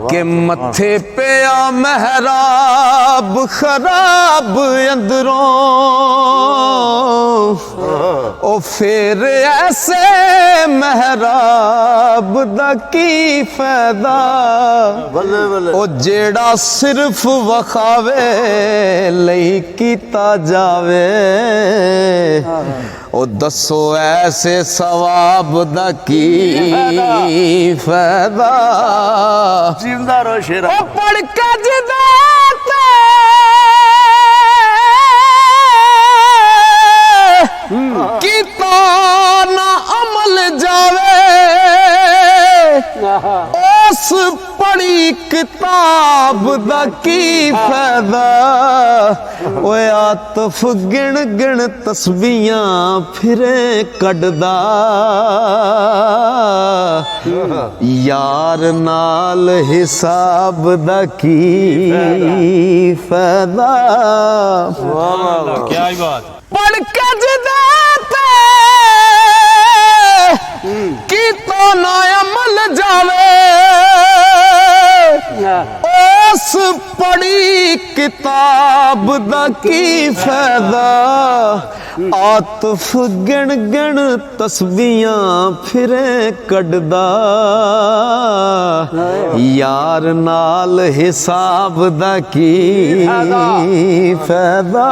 के मथे पे आ महराब खराब अंदरों ओ फिर ऐसे महराब दा की फायदा ओ जेड़ा सिर्फ वखावे लई कीता जावे ओ दसो ऐसे सवाब दा की फायदा जिंदा रहो शेरा ओ पढ़ के जिदा कीता ना अमल जावे उस पढ़ी किताब दा की फायदा ओए आतफ गिण गिण तस्बीहां फिरे कढदा यार नाल हिसाब दा की फायदा क्या बात पढ़ के जिदा की तो ना अमल जावे उस पढ़ी किताब दा की फायदा आतफ गिण गिण तस्बीहां फिरे कढदा यार नाल हिसाब दा की फायदा